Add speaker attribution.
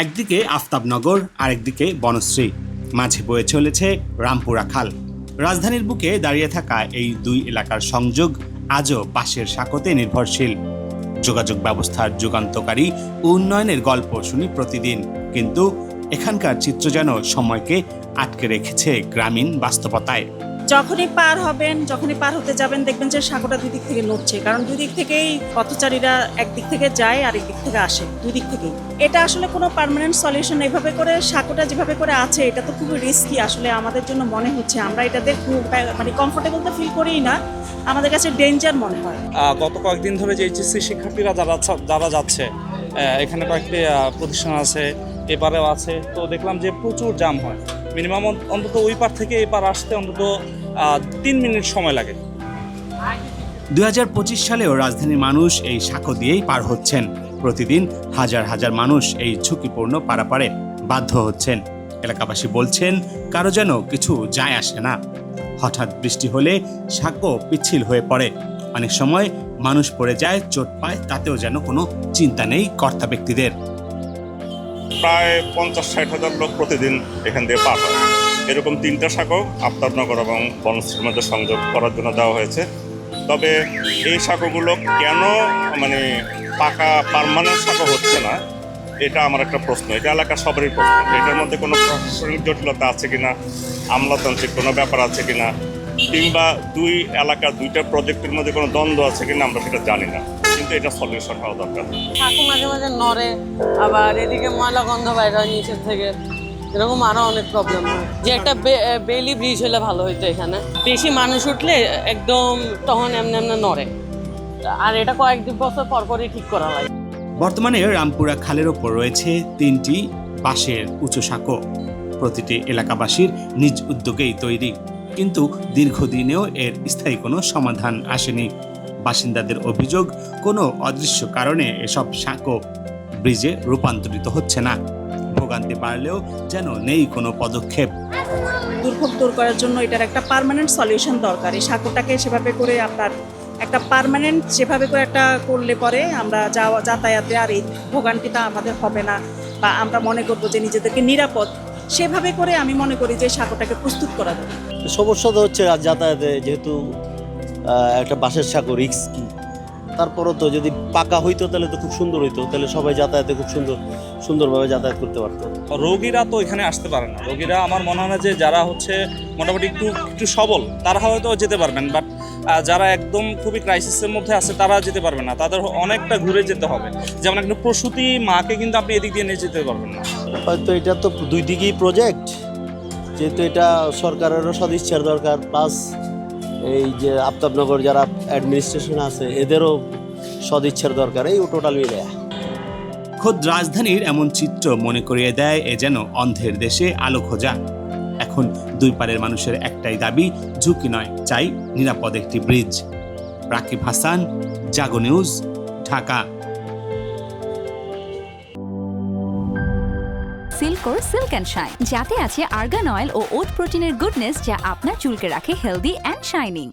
Speaker 1: একদিকে আফতাবনগর, আরেকদিকে বনশ্রী, মাঝে বয়ে চলেছে রামপুরা খাল। রাজধানীর বুকে দাঁড়িয়ে থাকা এই দুই এলাকার সংযোগ আজও বাঁশের সাঁকোতে নির্ভরশীল। যোগাযোগ ব্যবস্থার যুগান্তকারী ও উন্নয়নের গল্প শুনি প্রতিদিন, কিন্তু এখানকার চিত্র যেন সময়কে আটকে রেখেছে গ্রামীণ বাস্তবতায়।
Speaker 2: যখনই পার হবেন, যখনই পার হতে যাবেন, দেখবেন যে সাঁকোটা দুই দিক থেকে নড়ছে, কারণ দুই দিক থেকেই পথচারীরা একদিক থেকে যায় আর একদিক থেকে আসে, দুই দিক থেকেই। এটা আসলে কোনো পার্মানেন্ট সলিউশন এভাবে করে সাঁকোটা যেভাবে করে আছে, এটা তো খুবই রিস্কি আসলে আমাদের জন্য মনে হচ্ছে। আমরা এটাতে খুব মানে কমফোর্টেবল তো ফিল করিই না, আমাদের কাছে ডেঞ্জার মনে হয়।
Speaker 3: গত কয়েকদিন ধরে যে এইচএসসি শিক্ষার্থীরা যারা যাচ্ছে, এখানে কয়েকটি প্রতিষ্ঠান আছে, এপারেও আছে, তো দেখলাম যে প্রচুর জাম হয়। মিনিমাম অন্তত ওই পার থেকে এই পার আসতে অন্তত 3 মিনিট সময় লাগে।
Speaker 1: 2025 সালেও রাজধানীর মানুষ এই সাঁকো দিয়েই পার হচ্ছেন। প্রতিদিন হাজার হাজার মানুষ এই ঝুঁকিপূর্ণ পারাপারে বাধ্য হচ্ছেন। এলাকাবাসী বলছেন, কারো যেন কিছু যায় আসে না। হঠাৎ বৃষ্টি হলে সাঁকো পিচ্ছিল হয়ে পড়ে, অনেক সময় মানুষ পড়ে যায়, চোট পায়, তাতেও যেন কোনো চিন্তা নেই কর্তা ব্যক্তিদের।
Speaker 4: প্রায় 50-60 হাজার লোক প্রতিদিন এখান দিয়ে পার হয়। এরকম 3টা সাঁকো আফতাবনগর এবং বনশ্রীর মধ্যে সংযোগ করার জন্য দেওয়া হয়েছে। তবে এই সাঁকোগুলো কেন মানে পাকা পার্মানেন্ট সাঁকো হচ্ছে না, এটা আমার একটা প্রশ্ন। এটা এলাকার সবারই প্রশ্ন। এটার মধ্যে কোনো প্রশাসনিক জটিলতা আছে কিনা, আমলাতান্ত্রিক কোনো ব্যাপার আছে কিনা, কিংবা দুইটা প্রজেক্টের মধ্যে কোনো দ্বন্দ্ব আছে কিনা, আমরা সেটা জানি না। কিন্তু এটা সলিউশন হওয়া দরকার।
Speaker 5: সাঁকো মাঝে মাঝে নড়ে, আবার এদিকে ময়লা গন্ধ বাইরে হয় নিচের থেকে, এরকম আরো অনেক প্রবলেম হয়। যে একটা বেলি ব্রিজ হলে ভালো হইতো। এখানে বেশি মানুষ উঠলে একদম তখন এমনি এমনি নড়ে, আর এটা কয়েকদিন বছর পরপরই ঠিক করা হয়।
Speaker 1: বর্তমানে রামপুরা খালের ওপর রয়েছে 3টি বাঁশের উঁচু সাঁকো, প্রতিটি এলাকাবাসীর নিজ উদ্যোগেই তৈরি, কিন্তু দীর্ঘদিনেও এর স্থায়ী কোনো সমাধান আসেনি। বাসিন্দাদের অভিযোগ, কোনো অদৃশ্য কারণে এসব সাঁকো ব্রিজে রূপান্তরিত হচ্ছে না। ভোগান্তি বাড়লেও যেন নেই কোনো পদক্ষেপ।
Speaker 2: দুর্ভোগ দূর করার জন্য এটার একটা পার্মানেন্ট সলিউশন দরকার। এই সাঁকোটাকে সেভাবে করে আপনার একটা পার্মানেন্ট সেভাবে করে একটা করলে পরে আমরা যাতায়াতে আর এই ভোগান্তিটা আমাদের হবে না, বা আমরা মনে করবো যে নিজেদেরকে নিরাপদ। সেভাবে করে আমি মনে করি যে সাঁকোটাকে প্রস্তুত করা যাবে।
Speaker 6: সমস্যা তো হচ্ছে যাতায়াতে, যেহেতু একটা বাঁশের সাঁকো রিস্কি। তারপরও তো যদি পাকা হইতো তাহলে তো খুব সুন্দর হইতো, তাহলে সবাই যাতায়াতে খুব সুন্দরভাবে যাতায়াত করতে পারতো।
Speaker 3: রোগীরা তো এখানে আসতে পারে না। রোগীরা আমার মনে হয় না যে যারা হচ্ছে মোটামুটি একটু সবল তারা হয়তো যেতে পারবেন, বাট যারা একদম খুবই ক্রাইসিসের মধ্যে আছে তারা যেতে পারবে না। তাদের অনেকটা ঘুরে যেতে হবে। যেমন একটা প্রসূতি মাকে কিন্তু আপনি এদিক দিয়ে নিয়ে যেতে পারবেন না।
Speaker 6: হয়তো এটা তো দুই দিকেই প্রজেক্ট, যেহেতু এটা সরকারেরও সদিচ্ছার দরকার, প্লাস এই যে আফতাবনগর যারা অ্যাডমিনিস্ট্রেশন আছে এদেরও সদিচ্ছার দরকার। এই টোটাল মিলে
Speaker 1: খোদ রাজধানীর এমন চিত্র মনে করিয়ে দেয় এ যেন অন্ধের দেশে আলো খোঁজা। এখন দুই পারের মানুষের একটাই দাবি, ঝুঁকি নয়, চাই নিরাপদ একটি ব্রিজ। রাকিব হাসান, জাগো নিউজ, ঢাকা।
Speaker 7: সিল্কোর সিল্ক অ্যান্ড শাইন, যাতে আছে আর্গান অয়েল ও ওট প্রোটিনের গুডনেস, যা আপনার চুলকে রাখে হেলদি অ্যান্ড শাইনিং।